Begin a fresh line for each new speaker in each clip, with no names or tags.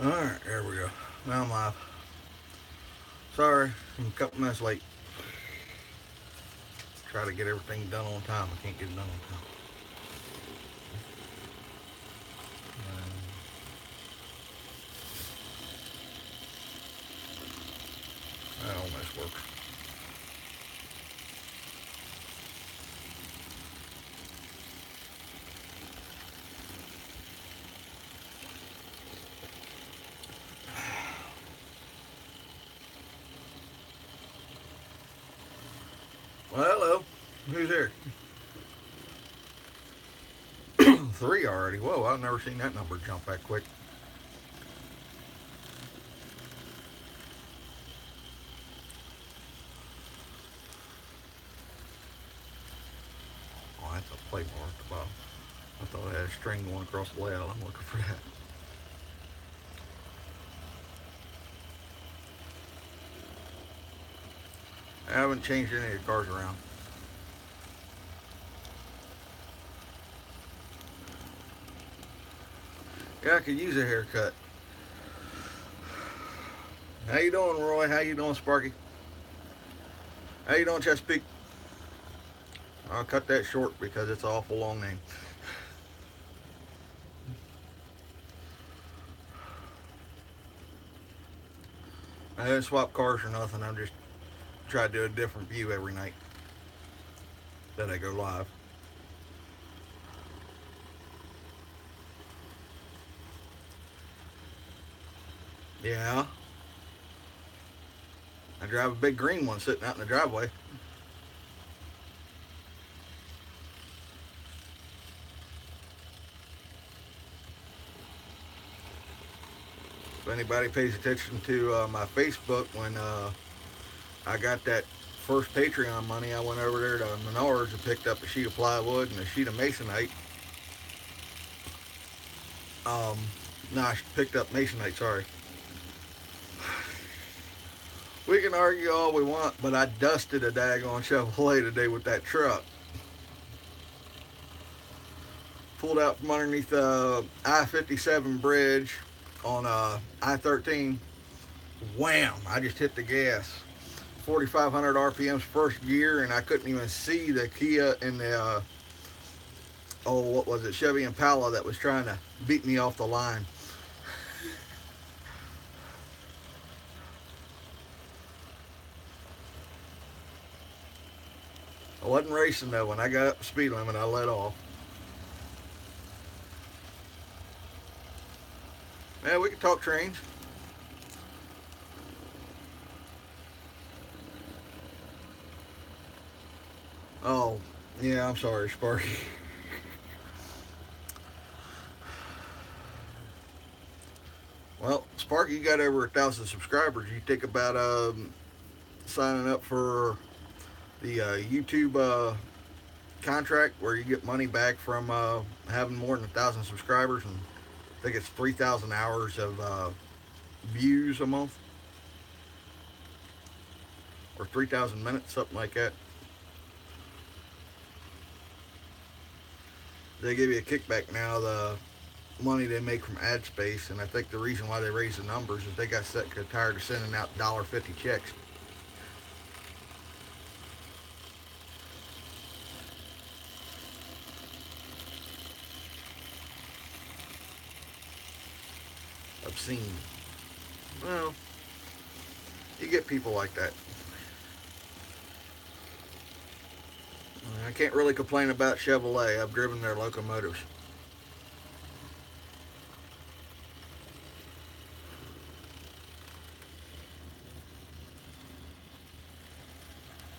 Alright, there we go. Now I'm live. Sorry, I'm a couple minutes late. Try to get everything done on time. I can't get it done on time. That almost works. Well, hello. Who's there? Three already. Whoa, I've never seen that number jump that quick. Oh, that's a play bar at the bottom. I thought I had a string going across the layout. I'm looking for that. I haven't changed any of the cars around. Yeah, I could use a haircut. How you doing, Roy? How you doing, Sparky? How you doing, Chesapeake? I'll cut that short because it's an awful long name. I didn't swap cars or nothing. I'm just trying to do a different view every night that I go live. Yeah, I drive a big green one sitting out in the driveway. If anybody pays attention to my Facebook, when I got that first Patreon money, I went over there to Menards and picked up a sheet of plywood and a sheet of masonite. Um, no, I picked up masonite. Sorry. We can argue all we want, but I dusted a daggone Chevrolet today with that truck. Pulled out from underneath the I-57 bridge on I-13. Wham! I just hit the gas. 4,500 RPMs first gear, and I couldn't even see the Kia and the what was it, Chevy Impala that was trying to beat me off the line. I wasn't racing though. When I got up the speed limit, I let off. Yeah, we can talk trains. Oh, yeah, I'm sorry, Sparky. Well, Sparky, you got over 1,000 subscribers. You think about signing up for the YouTube contract where you get money back from having more than 1,000 subscribers, and I think it's 3,000 hours of views a month or 3,000 minutes, something like that. They give you a kickback now. The money they make from ad space, and I think the reason why they raised the numbers is they got sick and tired of sending out $1.50 checks. Obscene. Well, you get people like that. I can't really complain about Chevrolet. I've driven their locomotives.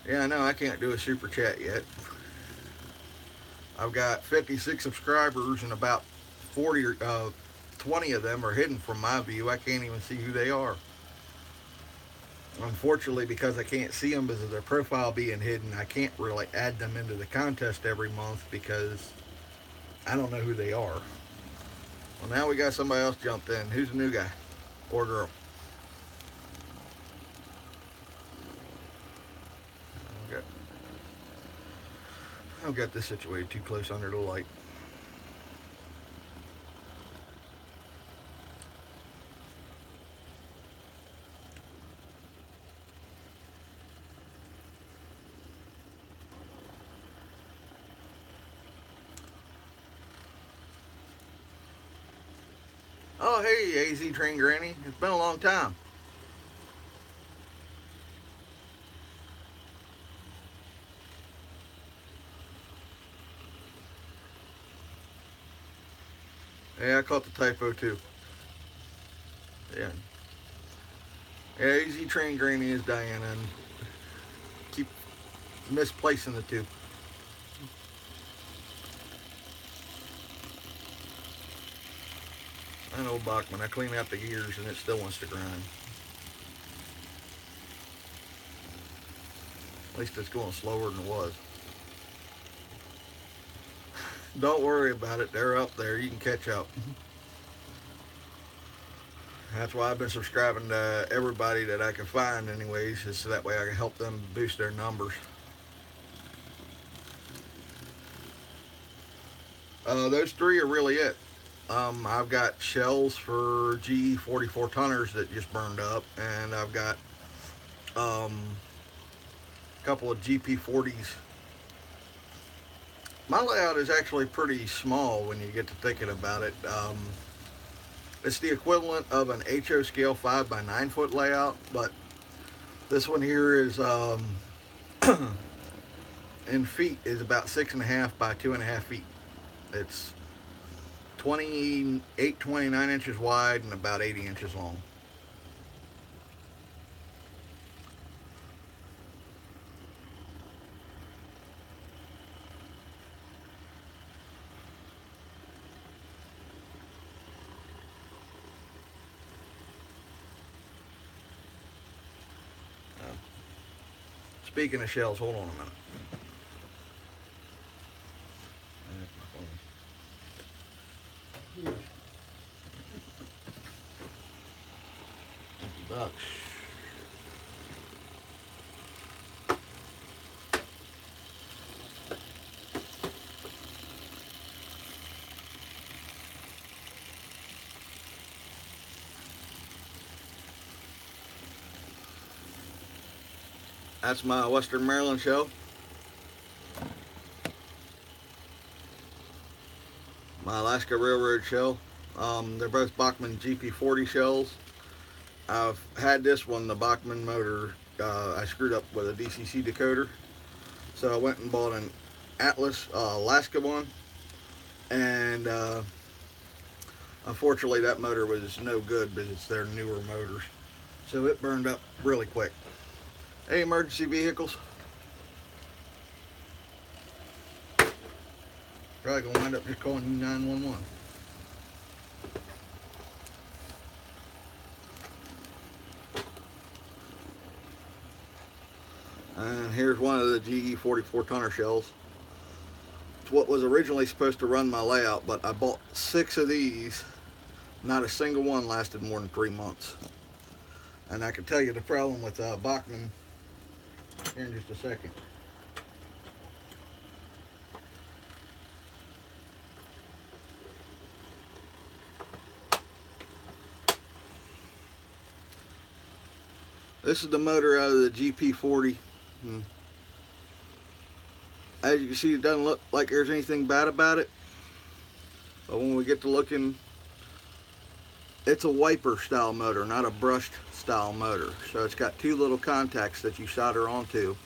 Yeah, I know I can't do a super chat yet. I've got 56 subscribers and about 40 or 20 of them are hidden from my view. I can't even see who they are. Unfortunately, because I can't see them because of their profile being hidden, I can't really add them into the contest every month because I don't know who they are. Well, now we got somebody else jumped in. Who's the new guy or girl? Okay. I've got this situated too close under the light. Oh, hey, AZ Train Granny. It's been a long time. Yeah, I caught the typo too. Yeah. Yeah, AZ Train Granny is Diana, and keep misplacing the two. I know Bachman. I clean out the gears and it still wants to grind. At least it's going slower than it was. Don't worry about it. They're up there. You can catch up. That's why I've been subscribing to everybody that I can find, anyways, just so that way I can help them boost their numbers. Those three are really it. I've got shells for GE 44 tonners that just burned up, and I've got a couple of GP 40s. My layout is actually pretty small when you get to thinking about it. It's the equivalent of an HO scale 5 by 9 foot layout, but this one here is in feet is about 6.5 by 2.5 feet. It's 29 inches wide and about 80 inches long. Uh, Speaking of shells, hold on a minute. $50. That's my Western Maryland shell. My Alaska Railroad shell. They're both Bachmann GP 40 shells. I've had this one, the Bachmann motor. I screwed up with a DCC decoder, so I went and bought an Atlas Alaska one, and unfortunately that motor was no good because it's their newer motors, so it burned up really quick. Hey, emergency vehicles. Probably gonna wind up just calling you 911. And here's one of the GE 44 tonner shells. It's what was originally supposed to run my layout, but I bought 6 of these. Not a single one lasted more than 3 months. And I can tell you the problem with Bachmann here in just a second. This is the motor out of the GP 40. As you can see, it doesn't look like there's anything bad about it. But when we get to looking, it's a wiper style motor, not a brushed style motor. So it's got 2 little contacts that you solder onto.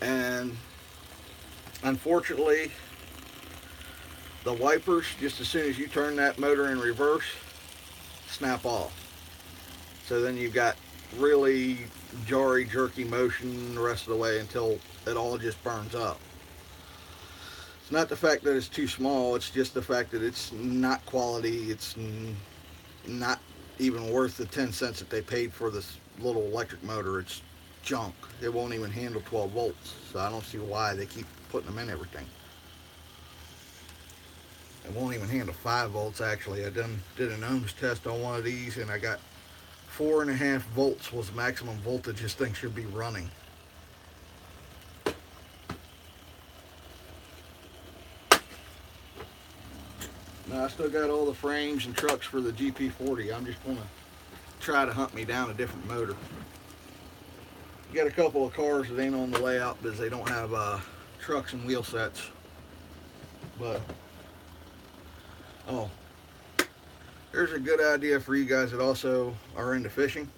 And unfortunately, the wipers, just as soon as you turn that motor in reverse, snap off. So then you've got really jarry, jerky motion the rest of the way until it all just burns up. It's not the fact that it's too small, it's just the fact that it's not quality. It's not even worth the 10 cents that they paid for this little electric motor. It's junk. It won't even handle 12 volts, so I don't see why they keep putting them in everything. It won't even handle 5 volts actually. I did an ohms test on one of these, and I got 4.5 volts was the maximum voltage this thing should be running. Now I still got all the frames and trucks for the GP 40. I'm just going to try to hunt me down a different motor. Got a couple of cars that ain't on the layout because they don't have trucks and wheel sets. But oh, there's here's a good idea for you guys that also are into fishing.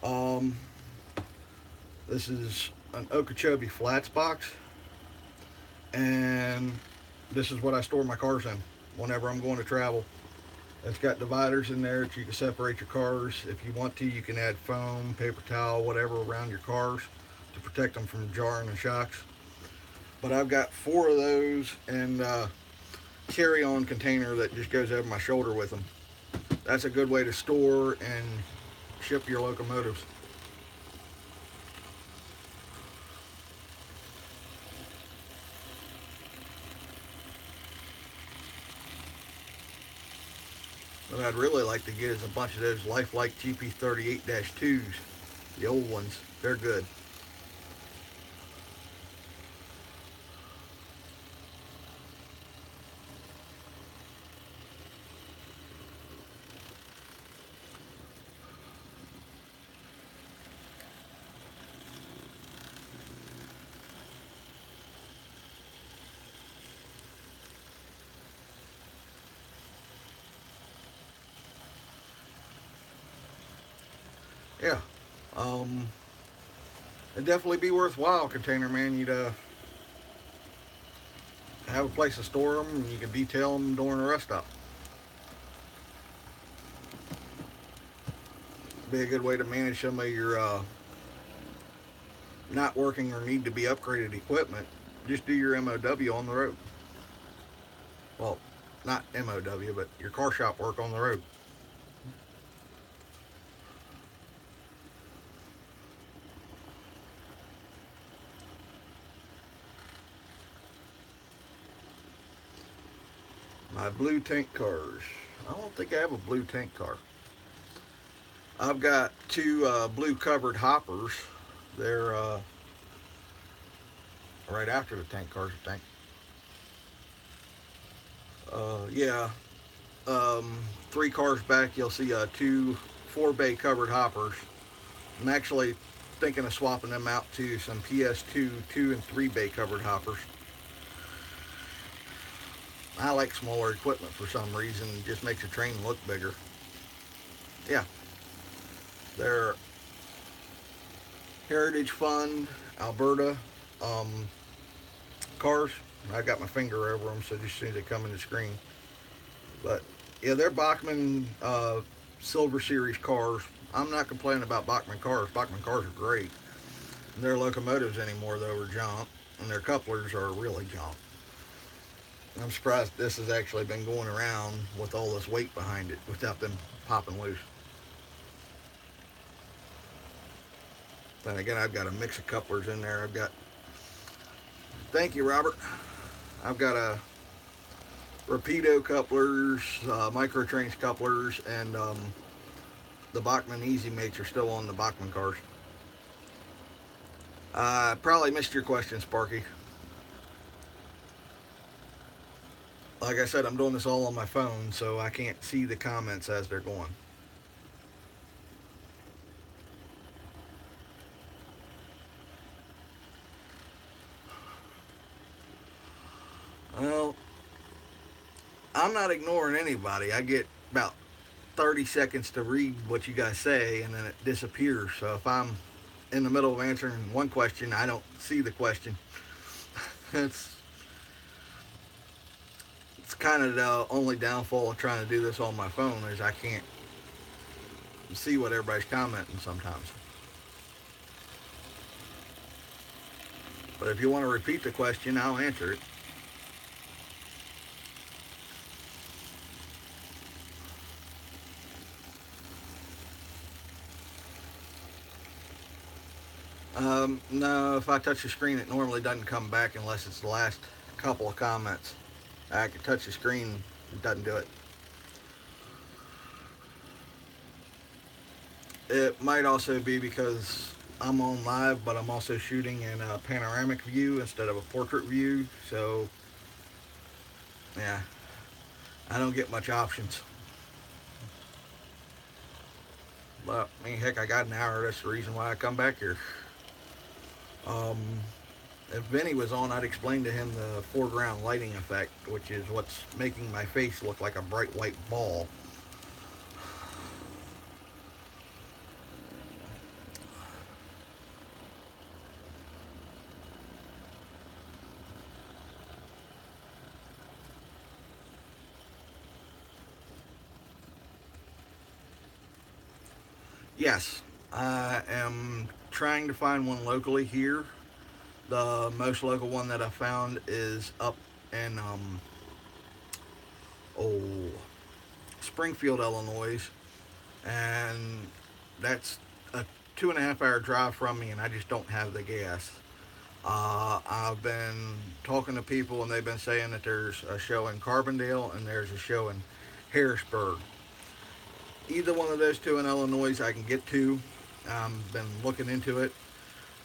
Um, this is an Okeechobee Flats box, and this is what I store my cars in whenever I'm going to travel. It's got dividers in there that you can separate your cars. If you want to, you can add foam, paper towel, whatever around your cars to protect them from jarring and shocks. But I've got four of those and carry-on container that just goes over my shoulder with them. That's a good way to store and ship your locomotives. What I'd really like to get is a bunch of those Lifelike GP38-2s, the old ones. They're good. Yeah. Um, it'd definitely be worthwhile, Container Man. You'd have a place to store them, and you can detail them during a rest stop. Be a good way to manage some of your not working or need to be upgraded equipment. Just do your MOW on the road. Well, not MOW, but your car shop work on the road. My blue tank cars. I don't think I have a blue tank car. I've got two blue covered hoppers. They're right after the tank cars, I think. Yeah. Three cars back, you'll see two 4-bay covered hoppers. I'm actually thinking of swapping them out to some PS2 2 and 3-bay covered hoppers. I like smaller equipment for some reason. It just makes a train look bigger. Yeah, they're Heritage Fund, Alberta cars. I got my finger over them, so just as soon as they come in the screen. But yeah, they're Bachmann Silver Series cars. I'm not complaining about Bachmann cars. Bachmann cars are great. Their locomotives anymore, though, are junk, and their couplers are really junk. I'm surprised this has actually been going around with all this weight behind it without them popping loose. Then again, I've got a mix of couplers in there. I've got, thank you, Robert. I've got a Rapido couplers, Microtrains couplers, and the Bachmann Easy Mates are still on the Bachmann cars. I probably missed your question, Sparky. Like I said, I'm doing this all on my phone, so I can't see the comments as they're going. Well, I'm not ignoring anybody. I get about 30 seconds to read what you guys say, and then it disappears. So if I'm in the middle of answering one question, I don't see the question. it's it's kind of the only downfall of trying to do this on my phone is I can't see what everybody's commenting sometimes. But if you want to repeat the question, I'll answer it. No, if I touch the screen, it normally doesn't come back unless it's the last couple of comments. I can touch the screen, it doesn't do it. It might also be because I'm on live, but I'm also shooting in a panoramic view instead of a portrait view. So, yeah, I don't get much options. But, I mean, heck, I got an hour. That's the reason why I come back here. Um, if Vinny was on, I'd explain to him the foreground lighting effect, which is what's making my face look like a bright white ball. Yes, I am trying to find one locally here. The most local one that I found is up in oh Springfield, Illinois, and that's a 2.5 hour drive from me, and I just don't have the gas. I've been talking to people, and they've been saying that there's a show in Carbondale and there's a show in Harrisburg. Either one of those two in Illinois I can get to. I've been looking into it.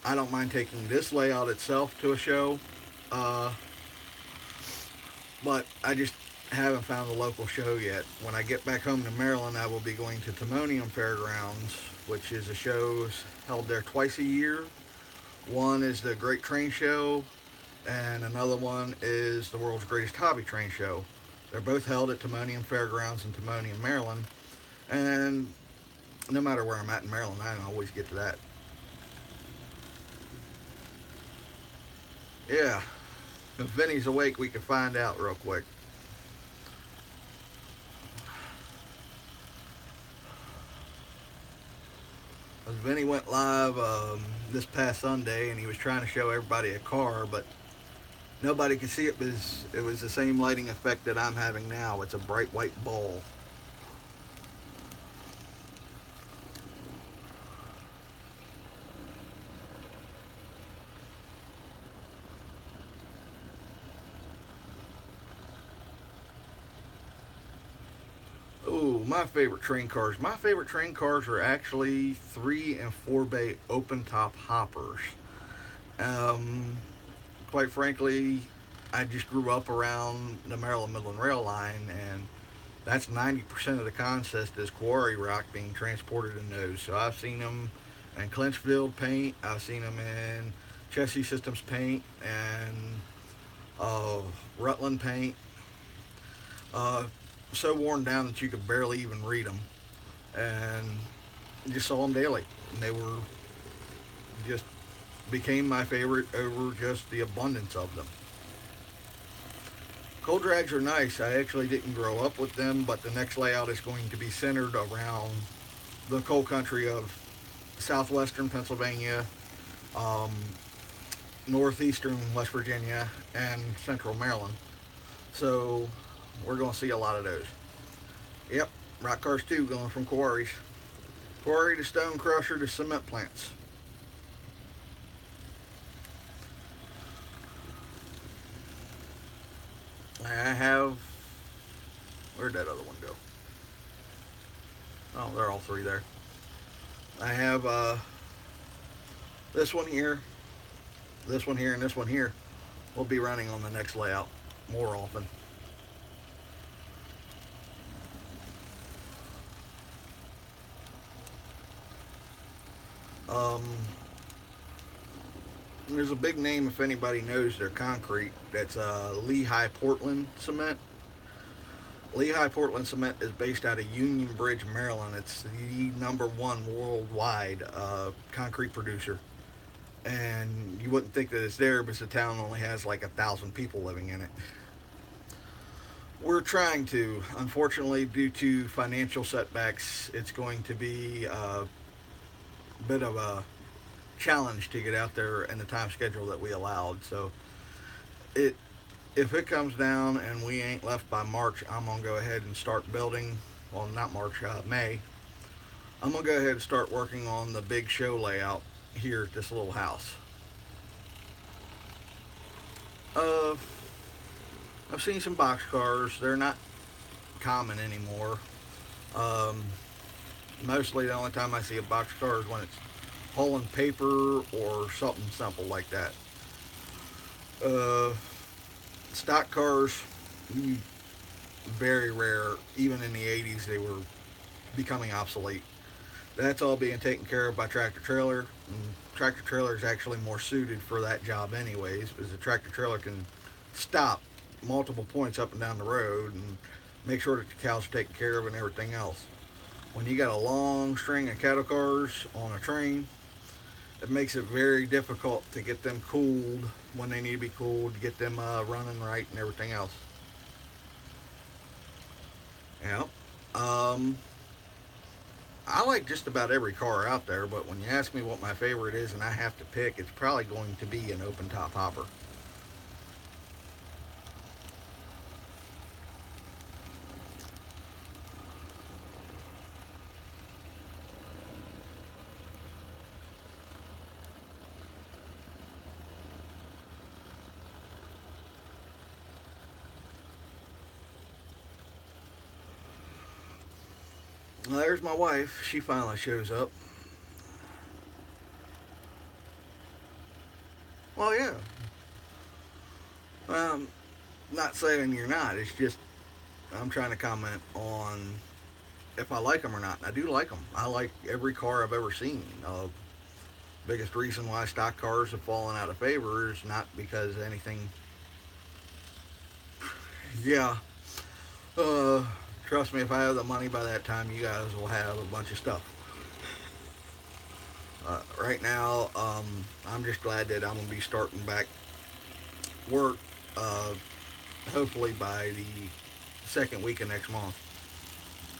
I don't mind taking this layout itself to a show, uh, but I just haven't found a local show yet. When I get back home to Maryland, I will be going to Timonium Fairgrounds, which is a show held there twice a year. One is the Great Train Show, and another one is the World's Greatest Hobby Train Show. They're both held at Timonium Fairgrounds in Timonium, Maryland, and no matter where I'm at in Maryland, I can always get to that. Yeah, if Vinny's awake, we can find out real quick. Vinny went live this past Sunday, and he was trying to show everybody a car, but nobody could see it because it was the same lighting effect that I'm having now. It's a bright white ball. Oh, my favorite train cars. My favorite train cars are actually 3 and 4 bay open top hoppers. Um, Quite frankly, I just grew up around the Maryland Midland Rail line, and that's 90% of the consist is quarry rock being transported in those. So I've seen them in Clinchfield paint, I've seen them in Chessie Systems paint, and uh, Rutland paint. Uh, so worn down that you could barely even read them, and you just saw them daily, and they were just became my favorite over just the abundance of them. Cold drags are nice. I actually didn't grow up with them, but the next layout is going to be centered around the coal country of southwestern Pennsylvania, um, northeastern West Virginia, and central Maryland. So we're going to see a lot of those. Yep, rock cars too, going from quarries. Quarry to stone crusher to cement plants. I have. Where'd that other one go? Oh, they're all three there. I have this one here, this one here, and this one here. We'll be running on the next layout more often. Um, there's a big name if anybody knows their concrete. That's Lehigh Portland Cement. Lehigh Portland Cement is based out of Union Bridge, Maryland. It's the number one worldwide concrete producer. And you wouldn't think that it's there because the town only has like 1,000 people living in it. We're trying to. Unfortunately, due to financial setbacks, it's going to be a bit of a challenge to get out there in the time schedule that we allowed. So it if it comes down and we ain't left by March, I'm gonna go ahead and start building. Well, not March, May. I'm gonna go ahead and start working on the big show layout here at this little house. Uh, I've seen some box cars. They're not common anymore. Um, Mostly the only time I see a box car is when it's hauling paper or something simple like that. Uh, Stock cars, very rare. Even in the 80s, they were becoming obsolete. That's all being taken care of by tractor trailer. And tractor trailer is actually more suited for that job, anyways, because the tractor trailer can stop multiple points up and down the road and make sure that the cows are taken care of and everything else. When you got a long string of cattle cars on a train, it makes it very difficult to get them cooled when they need to be cooled, to get them running right and everything else. Yeah. Um, I I like just about every car out there, but when you ask me what my favorite is and I have to pick, it's probably going to be an open top hopper. Well, there's my wife. She finally shows up. Well, yeah. Um, Not saying you're not. It's just I'm trying to comment on if I like them or not. And I do like them. I like every car I've ever seen. Biggest reason why stock cars have fallen out of favor is not because anything. Yeah. Uh, Trust me, if I have the money by that time, you guys will have a bunch of stuff. Right now, I'm just glad that I'm gonna be starting back work. Uh, Hopefully by the second week of next month,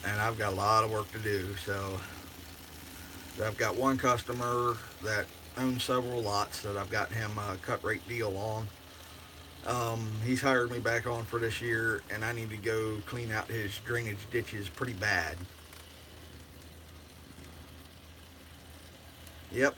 and I've got a lot of work to do. So I've got one customer that owns several lots that I've got him a cut rate deal on. He's hired me back on for this year, and I need to go clean out his drainage ditches pretty bad. Yep.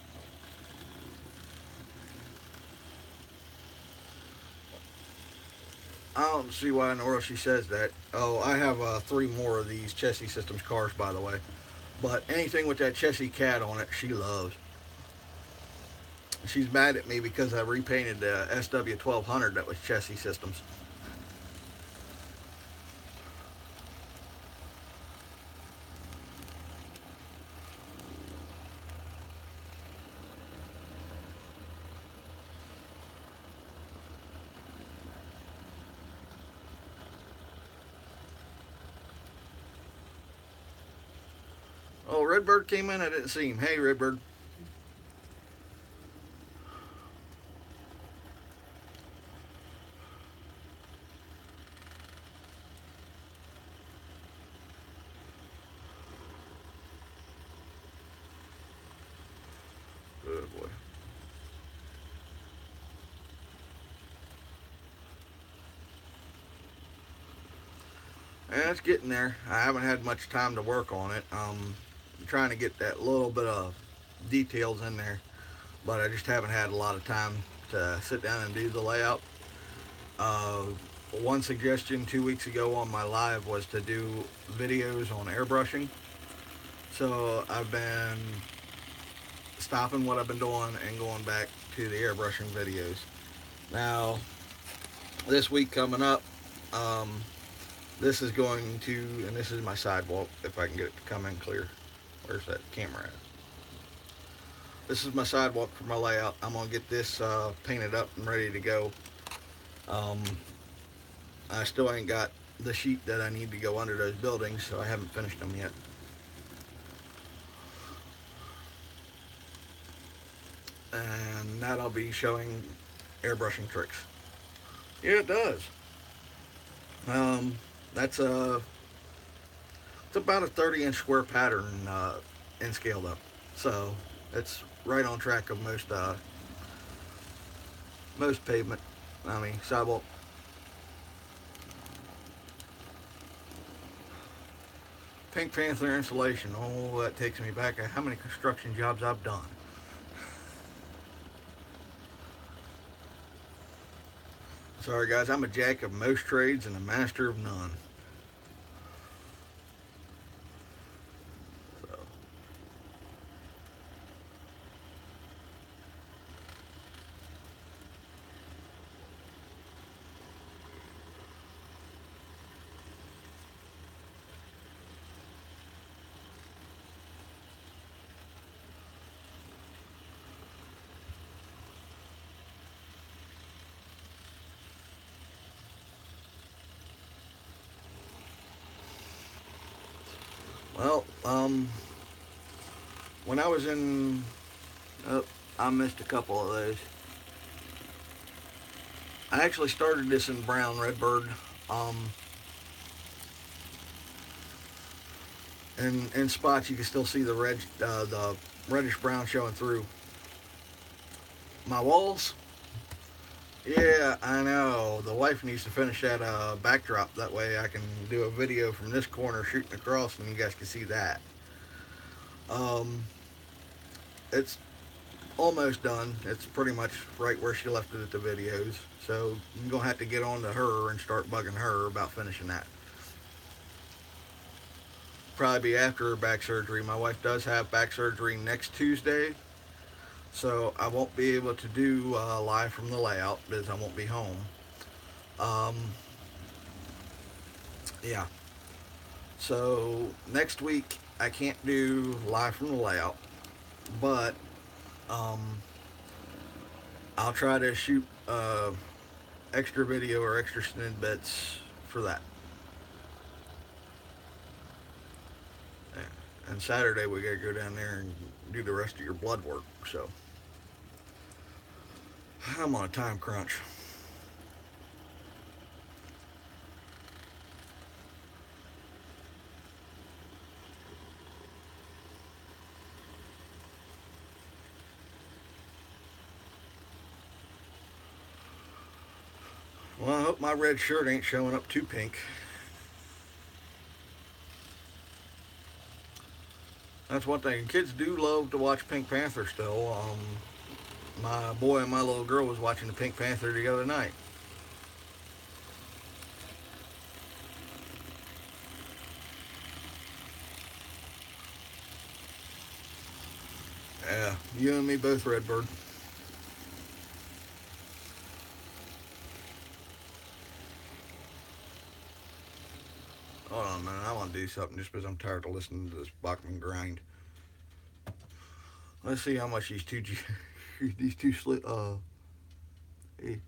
I don't see why in the world she says that. Oh, I have three more of these Chessie Systems cars, by the way. But anything with that Chessie cat on it, she loves. She's mad at me because I repainted the SW1200 that was Chessie Systems. Oh, Redbird came in. I didn't see him. Hey, Redbird. Good boy. And it's getting there. I haven't had much time to work on it. I'm trying to get that little bit of details in there, but I just haven't had a lot of time to sit down and do the layout. Uh, One suggestion 2 weeks ago on my live was to do videos on airbrushing. So I've been stopping what I've been doing and going back to the airbrushing videos. Now, this week coming up, um, this is going to, and this is my sidewalk, if I can get it to come in clear. Where's that camera at? This is my sidewalk for my layout. I'm going to get this painted up and ready to go. Um, I still ain't got the sheet that I need to go under those buildings, so I haven't finished them yet. And that I'll be showing airbrushing tricks. Yeah, it does. Um, that's it's about a 30-inch square pattern and scaled up, so it's right on track of most pavement. I mean sidewalk. Pink Panther insulation. Oh, that takes me back to how many construction jobs I've done. Sorry guys, I'm a jack of most trades and a master of none. So, well, when I was in, oh, I missed a couple of those. I actually started this in brown Redbird. Um, and in spots you can still see the reddish brown showing through. My walls, yeah, I know. The wife needs to finish that backdrop. That way I can do a video from this corner shooting across and you guys can see that. Um, it's almost done. It's pretty much right where she left it at the videos. So I'm going to have to get on to her and start bugging her about finishing that. Probably be after her back surgery. My wife does have back surgery next Tuesday. So I won't be able to do live from the layout because I won't be home. Um, yeah. So next week I can't do live from the layout, but um, I'll try to shoot extra video or extra snippets for that. Yeah. And Saturday we gotta go down there and do the rest of your blood work. So I'm on a time crunch. Well, I hope my red shirt ain't showing up too pink. That's one thing. Kids do love to watch Pink Panther still. My boy and my little girl was watching the Pink Panther the other night. Yeah, you and me both, Redbird. Hold on, man. I want to do something just because I'm tired of listening to this Bachman grind. Let's see how much these two these two slit. Hey.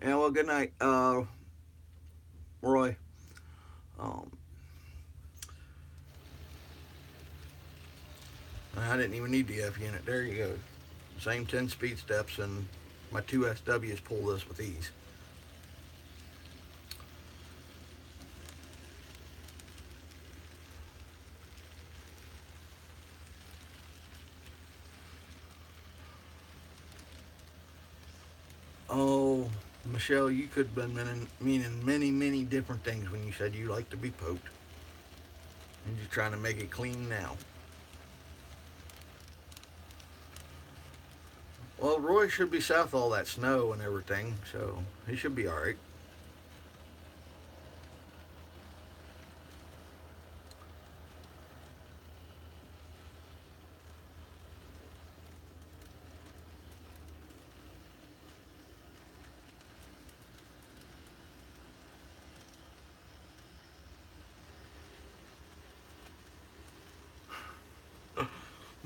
Yeah. Well, good night, Roy. Um, I didn't even need the F unit. There you go. Same 10 speed steps, and my two SWs pull this with ease. Oh, Michelle, you could have been meaning many, many different things when you said you like to be poked. And you're trying to make it clean now. Well, Roy should be south of all that snow and everything, so he should be alright.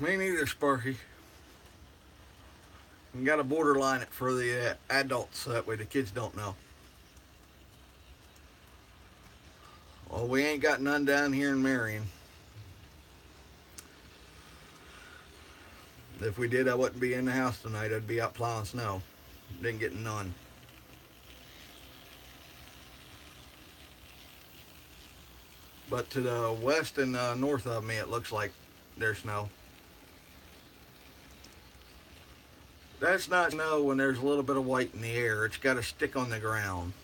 Me neither, Sparky. You got to borderline it for the adults so that way the kids don't know. Well, we ain't got none down here in Marion. If we did, I wouldn't be in the house tonight. I'd be out plowing snow. Didn't get none. But to the west and north of me, it looks like there's snow. That's not snow when there's a little bit of white in the air. It's got to stick on the ground.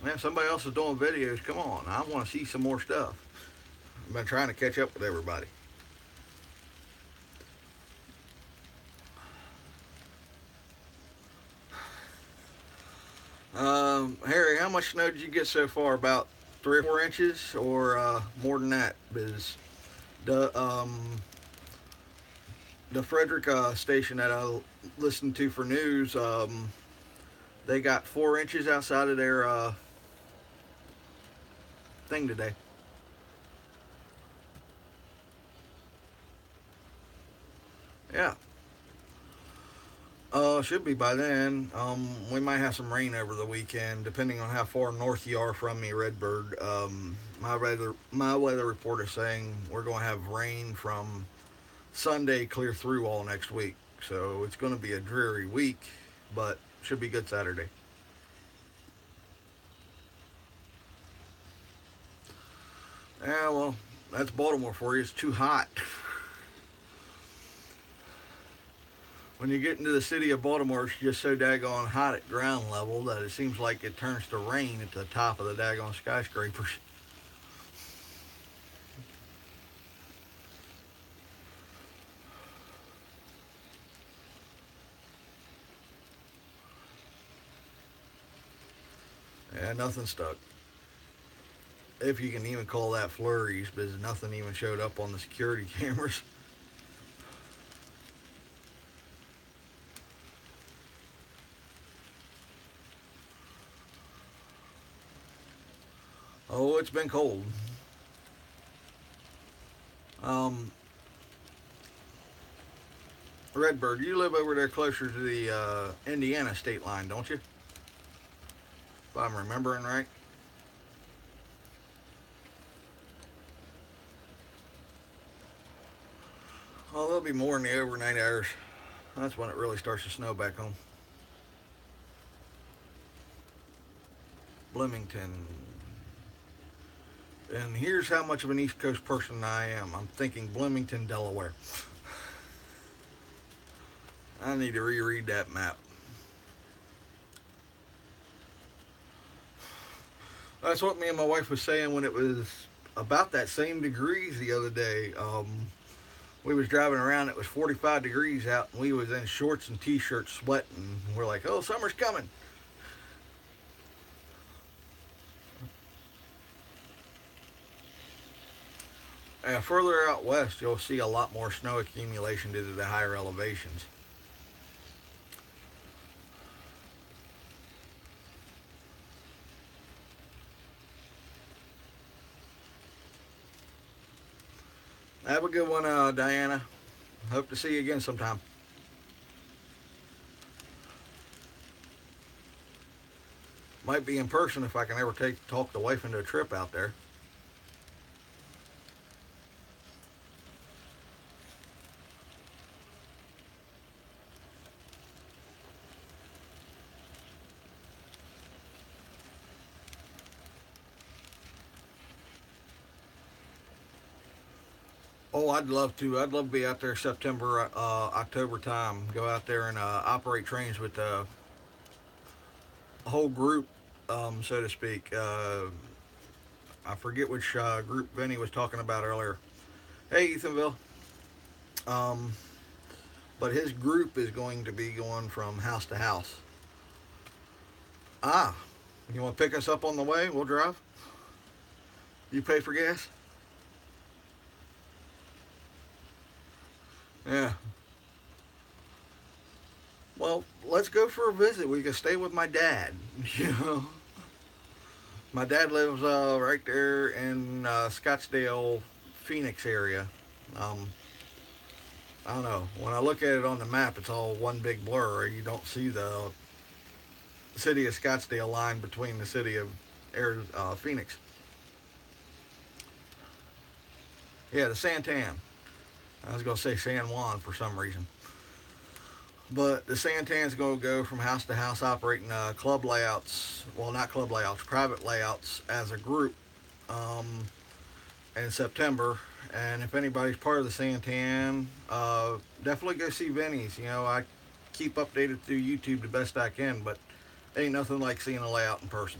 Man, somebody else is doing videos. Come on, I want to see some more stuff. I've been trying to catch up with everybody. Harry, how much snow did you get so far? About 3 or 4 inches, or more than that? Because the the Frederick station that I listened to for news, they got 4 inches outside of their thing today. Yeah. Should be by then. We might have some rain over the weekend, depending on how far north you are from me, Redbird. My weather report is saying we're going to have rain from Sunday clear through all next week. So it's going to be a dreary week, but should be good Saturday. Yeah, well, that's Baltimore for you. It's too hot. When you get into the city of Baltimore, it's just so daggone hot at ground level that it seems like it turns to rain at the top of the daggone skyscrapers. Yeah, nothing stuck. If you can even call that flurries, because nothing even showed up on the security cameras. Oh, it's been cold. Um, Redbird, you live over there closer to the Indiana state line, don't you? If I'm remembering right. Oh, there'll be more in the overnight hours. That's when it really starts to snow back home. Bloomington. And here's how much of an East Coast person I am. I'm thinking Bloomington, Delaware. I need to reread that map. That's what me and my wife was saying when it was about that same degrees the other day. We was driving around. It was 45 degrees out, and we was in shorts and t-shirts, sweating. We're like, "Oh, summer's coming." Further out west, you'll see a lot more snow accumulation due to the higher elevations. Have a good one, Diana. Hope to see you again sometime. Might be in person if I can ever talk the wife into a trip out there. Oh, I'd love to. I'd love to be out there September, October time. Go out there and operate trains with a whole group, so to speak. I forget which group Vinny was talking about earlier. Hey, Ethanville. Um, but his group is going to be going from house to house. Ah, you want to pick us up on the way? We'll drive. You pay for gas? Yeah. Well, let's go for a visit. We can stay with my dad. You know, my dad lives right there in Scottsdale, Phoenix area. Um, I don't know. When I look at it on the map, it's all one big blur. You don't see the city of Scottsdale line between the city of Phoenix. Yeah, the Santan. I was going to say San Juan for some reason. But the Santan's going to go from house to house operating club layouts. Well, not club layouts, private layouts as a group um, in September. And if anybody's part of the Santan, definitely go see Vinny's. You know, I keep updated through YouTube the best I can, but ain't nothing like seeing a layout in person.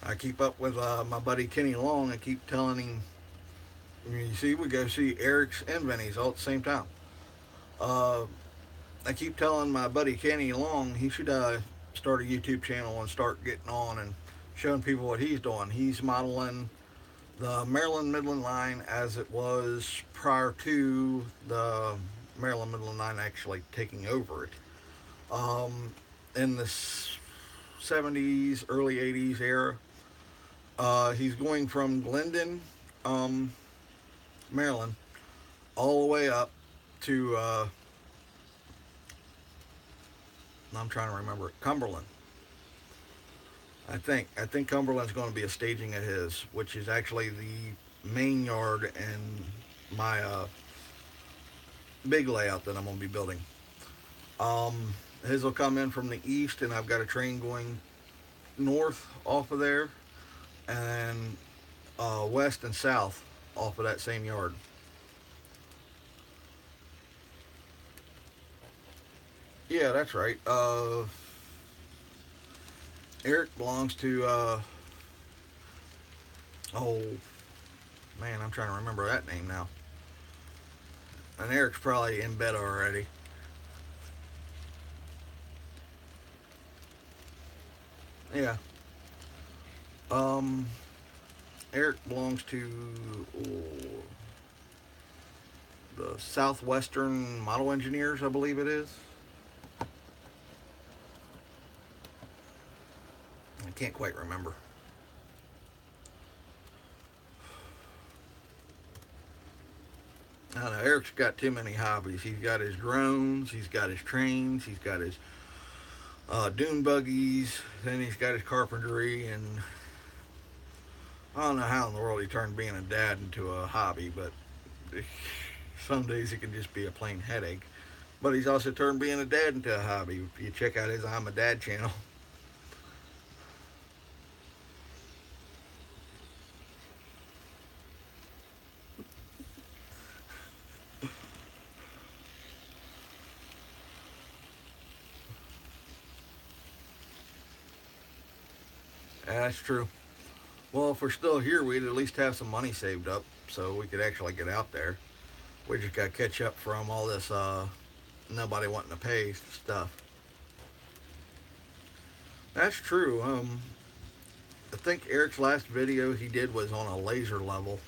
I keep up with my buddy Kenny Long and keep telling him, you see, we go see Eric's and Vinny's all at the same time. Uh, I keep telling my buddy Kenny Long he should start a YouTube channel and start getting on and showing people what he's doing. He's modeling the Maryland Midland line as it was prior to the Maryland Midland line actually taking over it. Um, in the 70s, early 80s era, he's going from Glendon, um, Maryland, all the way up to I'm trying to remember it, Cumberland. I think Cumberland's going to be a staging of his, which is actually the main yard and my big layout that I'm going to be building. His will come in from the east, and I've got a train going north off of there, and then west and south off of that same yard. Yeah, that's right. Eric belongs to, oh man, I'm trying to remember that name now. And Eric's probably in bed already. Yeah. Um, Eric belongs to the Southwestern Model Engineers, I believe it is. I can't quite remember. I don't know. Eric's got too many hobbies. He's got his drones, he's got his trains, he's got his dune buggies, then he's got his carpentry, and I don't know how in the world he turned being a dad into a hobby, but some days it can just be a plain headache. But he's also turned being a dad into a hobby. If you check out his I'm a Dad channel. That's true. Well, if we're still here, we'd at least have some money saved up so we could actually get out there. We just got to catch up from all this nobody wanting to pay stuff. That's true. I think Eric's last video he did was on a laser level.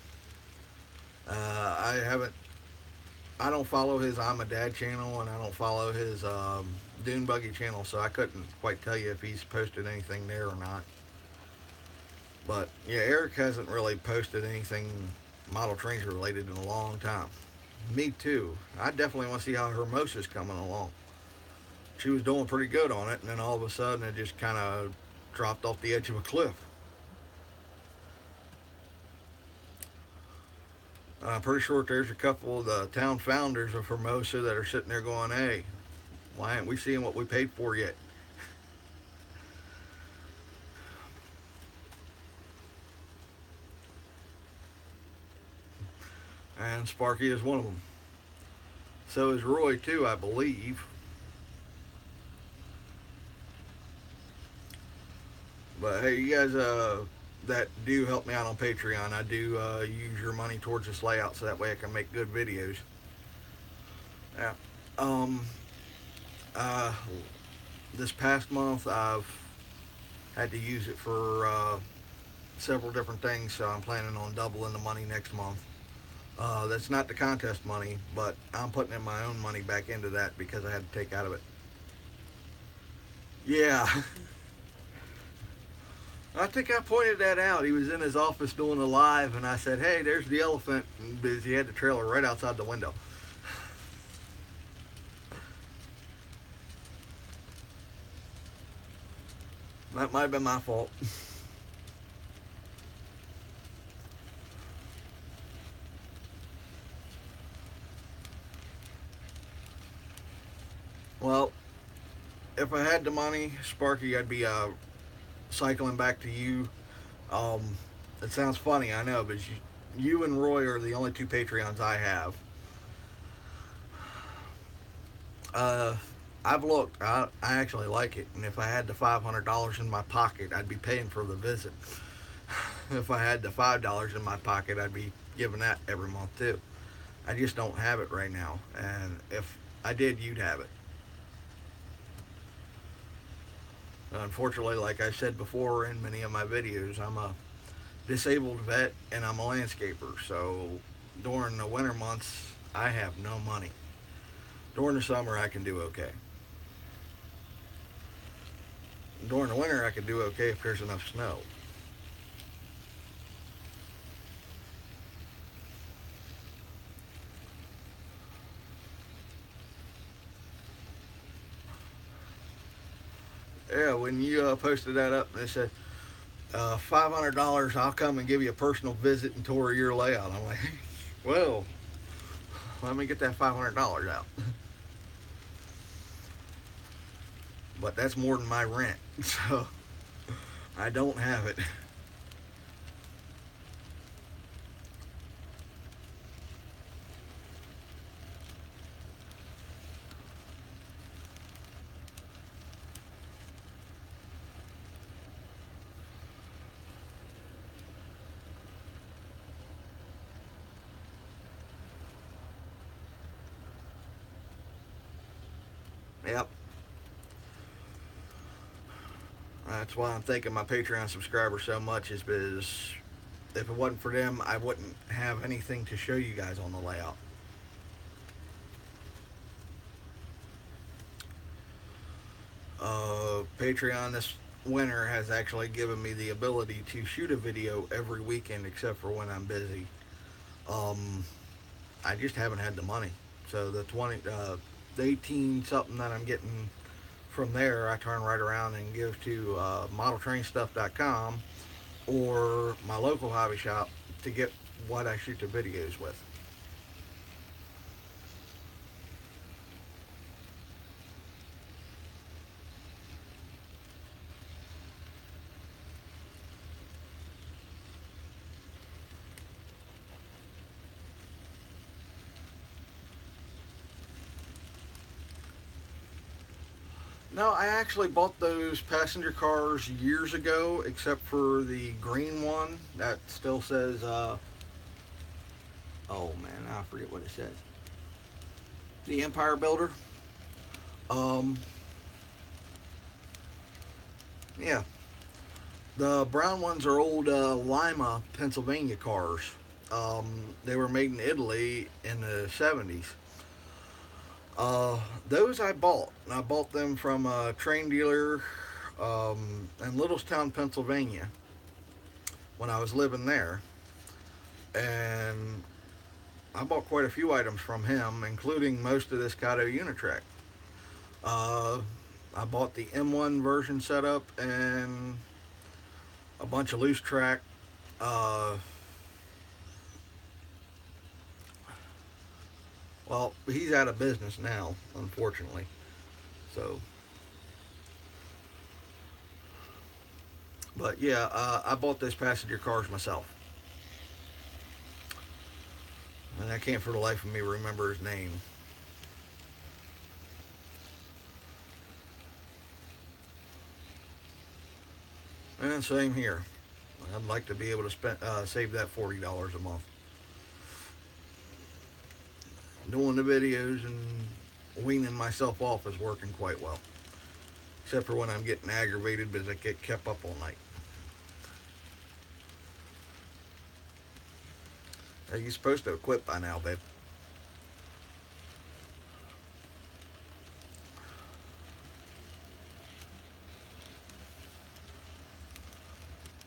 I haven't. I don't follow his I'm a Dad channel, and I don't follow his Dune Buggy channel, so I couldn't quite tell you if he's posted anything there or not. But yeah, Eric hasn't really posted anything model trains related in a long time. Me too. I definitely want to see how Hermosa's coming along. She was doing pretty good on it, and then all of a sudden it just kind of dropped off the edge of a cliff. I'm pretty sure there's a couple of the town founders of Hermosa that are sitting there going, hey, why aren't we seeing what we paid for yet? And Sparky is one of them. So is Roy too, I believe. But hey, you guys that do help me out on Patreon, I do use your money towards this layout so that way I can make good videos. Yeah. Um. Uh. This past month I've had to use it for several different things, so I'm planning on doubling the money next month. That's not the contest money, but I'm putting in my own money back into that because I had to take out of it. Yeah. I think I pointed that out. He was in his office doing a live, and I said, hey, there's the elephant, because he had the trailer right outside the window. That might have been my fault. Well, if I had the money, Sparky, I'd be cycling back to you. Um, it sounds funny, I know, but you and Roy are the only two Patreons I have. Uh, I've looked. I actually like it, and if I had the $500 in my pocket, I'd be paying for the visit. If I had the $5 in my pocket, I'd be giving that every month too. I just don't have it right now, and if I did, you'd have it. Unfortunately, like I said before in many of my videos, I'm a disabled vet and I'm a landscaper. So during the winter months, I have no money. During the summer, I can do okay. During the winter, I can do okay if there's enough snow. Yeah, when you posted that up, they said, $500, I'll come and give you a personal visit and tour your layout. I'm like, well, let me get that $500 out. But that's more than my rent. So I don't have it. Yep. That's why I'm thanking my Patreon subscribers so much, is because if it wasn't for them, I wouldn't have anything to show you guys on the layout. Patreon this winter has actually given me the ability to shoot a video every weekend except for when I'm busy. Um, I just haven't had the money. So the 18 something that I'm getting from there, I turn right around and give to modeltrainstuff.com or my local hobby shop to get what I shoot the videos with. No, I actually bought those passenger cars years ago, except for the green one that still says, oh man, I forget what it says. The Empire Builder. Um, yeah. The brown ones are old Lima, Pennsylvania cars. They were made in Italy in the 70s. Uh, those I bought. I bought them from a train dealer in Littlestown, Pennsylvania, when I was living there. And I bought quite a few items from him, including most of this Kato Unitrack. Uh, I bought the M1 version setup and a bunch of loose track. Uh, well, he's out of business now, unfortunately. So, but yeah, I bought those passenger cars myself, and I can't for the life of me remember his name. And same here. I'd like to be able to save that $40 a month. Doing the videos and weaning myself off is working quite well, except for when I'm getting aggravated because I get kept up all night. You're supposed to have quit by now, babe.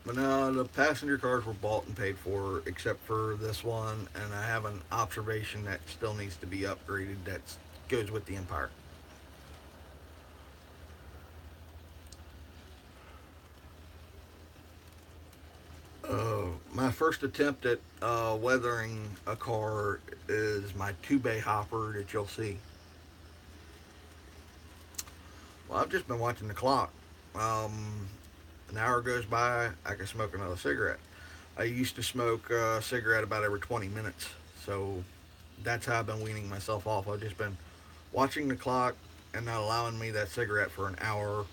But no, the passenger cars were bought and paid for, except for this one, and I have an observation that still needs to be upgraded. That goes with the Empire. My first attempt at weathering a car is my two-bay hopper that you'll see. Well, I've just been watching the clock. Um, an hour goes by, I can smoke another cigarette. I used to smoke a cigarette about every 20 minutes, so that's how I've been weaning myself off. I've just been watching the clock and not allowing me that cigarette for an hour,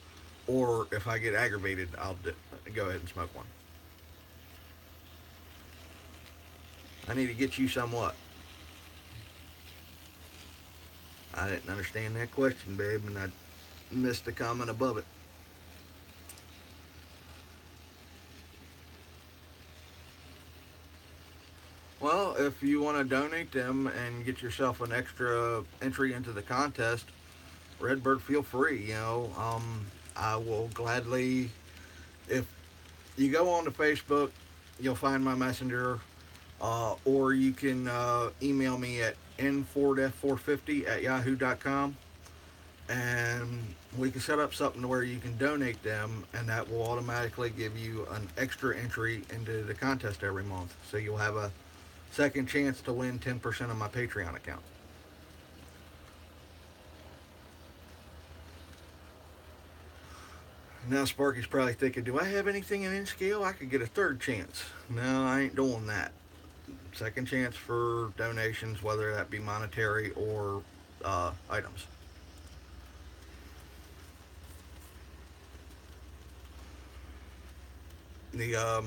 or if I get aggravated, go ahead and smoke one. I need to get you somewhat. I didn't understand that question, babe, and I missed the comment above it. Well, if you want to donate them and get yourself an extra entry into the contest, Redbird, feel free. I will gladly. If you go on to Facebook, you'll find my messenger, or you can email me at n4f450 at yahoo.com, and we can set up something to where you can donate them, and that will automatically give you an extra entry into the contest every month. So you'll have a second chance to win 10% of my Patreon account. Now Sparky's probably thinking, do I have anything in scale? I could get a third chance. No, I ain't doing that. Second chance for donations, whether that be monetary or items. The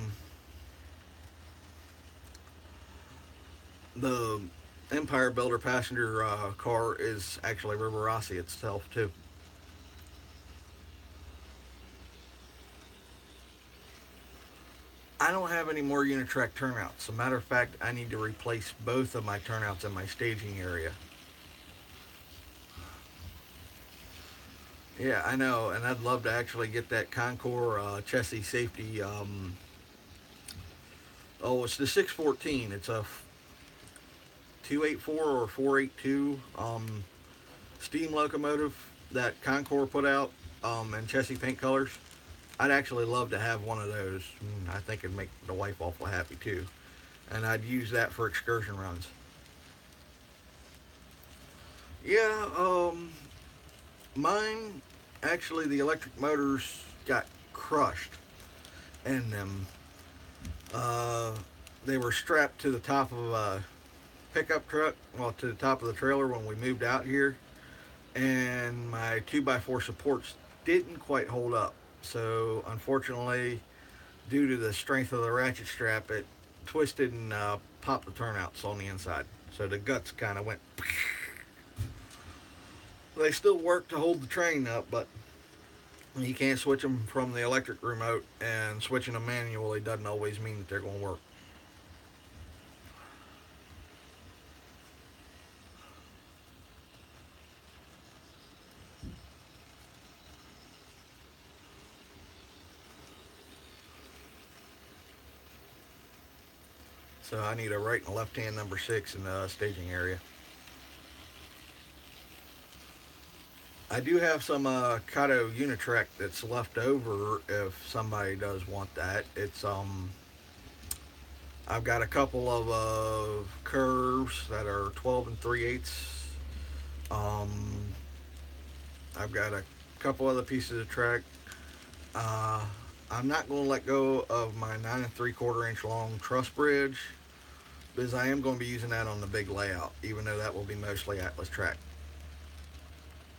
the Empire Builder passenger car is actually River Rossi itself too. I don't have any more Unitrack turnouts. As a matter of fact, I need to replace both of my turnouts in my staging area. Yeah, I know, and I'd love to actually get that Concours chassis safety. Oh, it's the 614. It's a 284 or 482 steam locomotive that Concours put out in chassis paint colors. I'd actually love to have one of those. I think it'd make the wife awful happy too. And I'd use that for excursion runs. Yeah, mine actually the electric motors got crushed in them. Uh, they were strapped to the top of a pickup truck, well, to the top of the trailer when we moved out here, and my 2x4 supports didn't quite hold up. So, unfortunately, due to the strength of the ratchet strap, it twisted and popped the turnouts on the inside. So the guts kind of went. They still work to hold the train up, but you can't switch them from the electric remote, and switching them manually doesn't always mean that they're going to work. So I need a right and a left hand number 6 in the staging area. I do have some Kato Unitrack that's left over if somebody does want that. I've got a couple of curves that are 12 and 3 eighths. Um, I've got a couple other pieces of track. Uh, I'm not going to let go of my 9 3/4 inch long truss bridge because I am going to be using that on the big layout, even though that will be mostly Atlas track.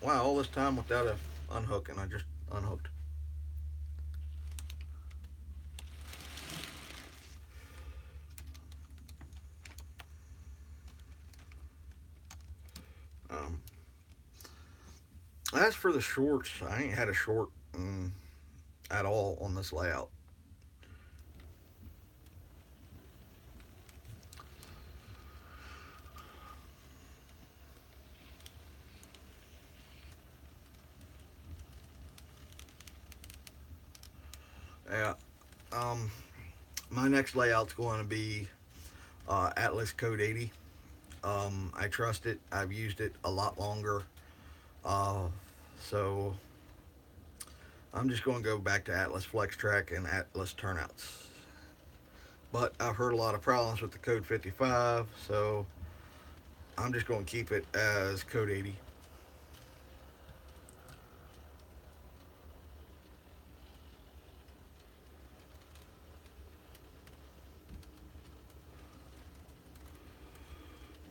Wow, all this time without a unhooking, I just unhooked. Um, as for the shorts, I ain't had a short at all on this layout. Yeah. Um, my next layout's going to be Atlas Code 80. I trust it. I've used it a lot longer. Uh, so I'm just going to go back to Atlas Flex Track and Atlas Turnouts. But I've heard a lot of problems with the Code 55, so I'm just going to keep it as Code 80.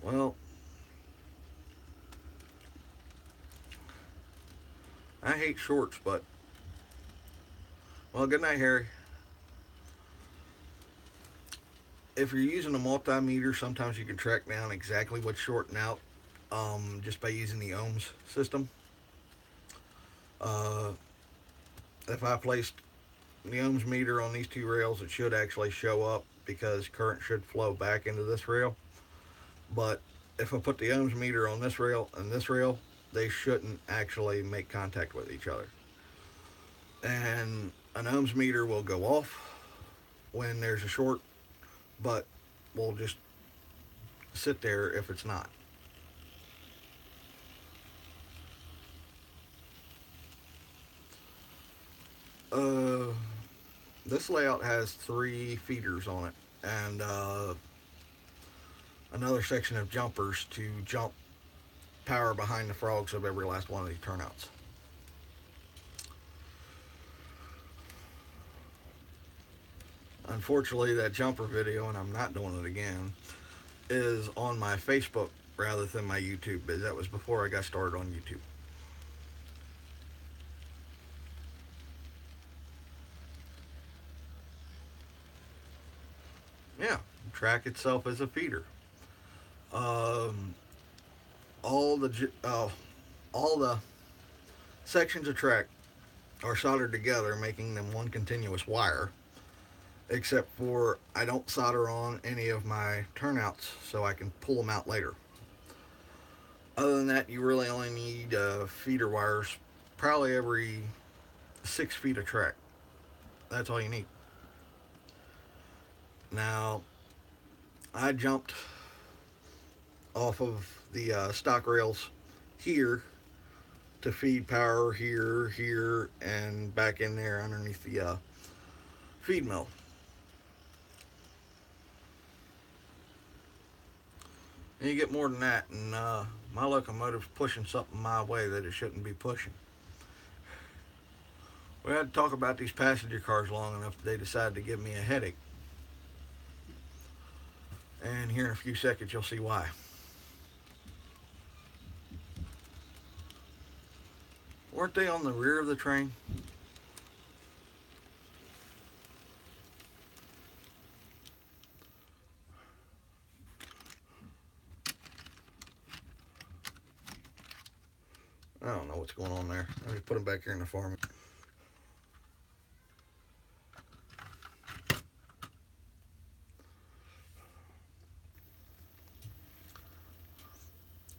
Well, I hate shorts, but well, good night, Harry. If you're using a multimeter, sometimes you can track down exactly what's shorting out just by using the ohms system. Uh, if I placed the ohms meter on these two rails, it should actually show up because current should flow back into this rail. But if I put the ohms meter on this rail and this rail, they shouldn't actually make contact with each other. And an ohms meter will go off when there's a short, but will just sit there if it's not. Uh, this layout has 3 feeders on it, and another section of jumpers to jump power behind the frogs of every last one of these turnouts. Unfortunately, that jumper video, and I'm not doing it again, is on my Facebook rather than my YouTube. But that was before I got started on YouTube. Yeah, track itself as a feeder. Um, all the all the sections of track are soldered together, making them one continuous wire. Except for I don't solder on any of my turnouts, so I can pull them out later. Other than that, you really only need feeder wires, probably every 6 feet of track. That's all you need. Now, I jumped off of the stock rails here to feed power here, and back in there underneath the feed mill. And you get more than that, and my locomotive's pushing something my way that it shouldn't be pushing. We had to talk about these passenger cars long enough that they decided to give me a headache. And here in a few seconds, you'll see why. Weren't they on the rear of the train? I don't know what's going on there. Let me put them back here in the farm.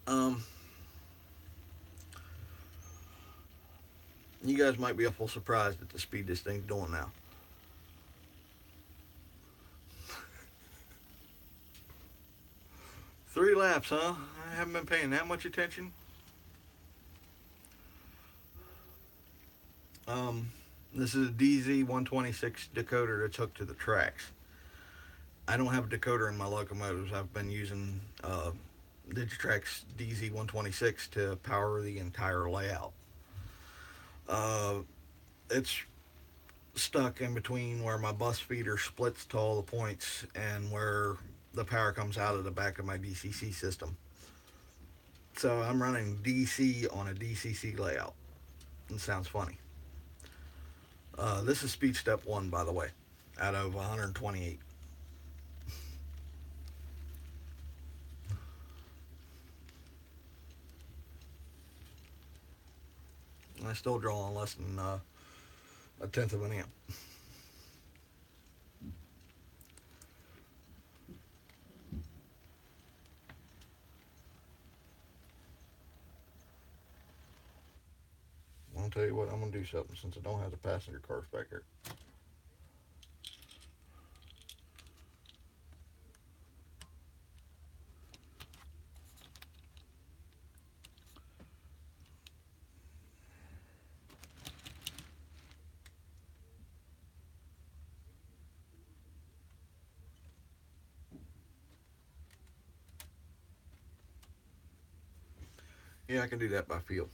Um, you guys might be awful surprised at the speed this thing's doing now. Three laps, huh? I haven't been paying that much attention. This is a DZ126 decoder that's hooked to the tracks. I don't have a decoder in my locomotives. I've been using Digitrax DZ126 to power the entire layout. It's stuck in between where my bus feeder splits to all the points and where the power comes out of the back of my DCC system. So I'm running DC on a DCC layout. It sounds funny. This is speed step 1, by the way, out of 128. And I still draw on less than a tenth of an amp. I'll tell you what, I'm going to do something since I don't have the passenger cars back here. Yeah, I can do that by feel.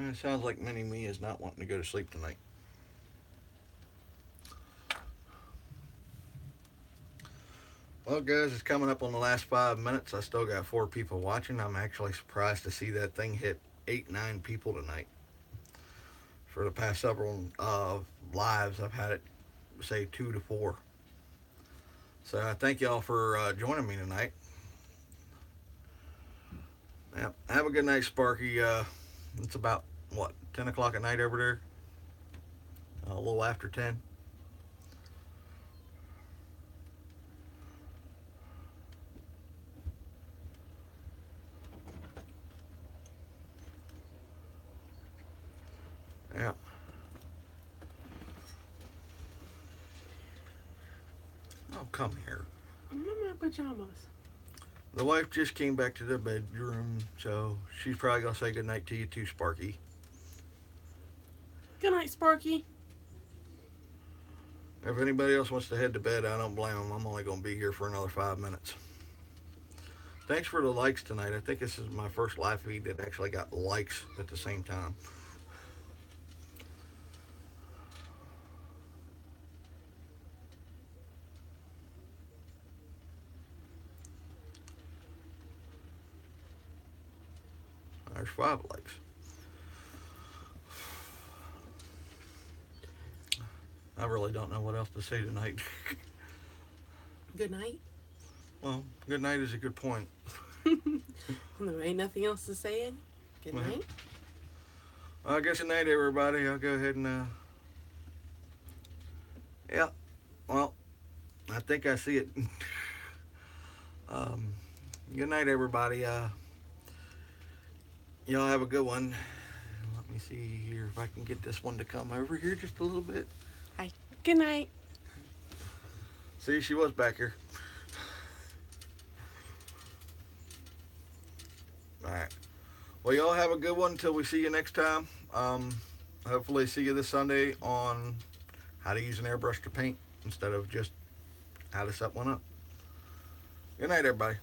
It sounds like Mini Me is not wanting to go to sleep tonight. Well, guys, it's coming up on the last 5 minutes. I still got 4 people watching. I'm actually surprised to see that thing hit 8-9 people tonight. For the past several lives, I've had it say 2 to 4. So I thank y'all for joining me tonight. Yeah, have a good night, Sparky. It's about, what, 10 o'clock at night over there? A little after 10. Yeah. Oh, come here.
I'm in my pajamas.
The wife just came back to the bedroom, so she's probably going to say goodnight to you too, Sparky.
Good night, Sparky.
If anybody else wants to head to bed, I don't blame them. I'm only going to be here for another 5 minutes. Thanks for the likes tonight. I think this is my first live feed that actually got likes at the same time. There's 5 likes. I really don't know what else to say tonight.
Good night.
Well, good night is a good point.
There ain't nothing else to say. Good
Well,
night.
I guess good night, everybody. I'll go ahead and, yeah, well, I think I see it. Good night, everybody. Y'all have a good one. Let me see here if I can get this one to come over here just a little bit.
Good night.
See, she was back here. All right. Well, y'all have a good one until we see you next time. Hopefully see you this Sunday on how to use an airbrush to paint instead of just how to set one up. Good night, everybody.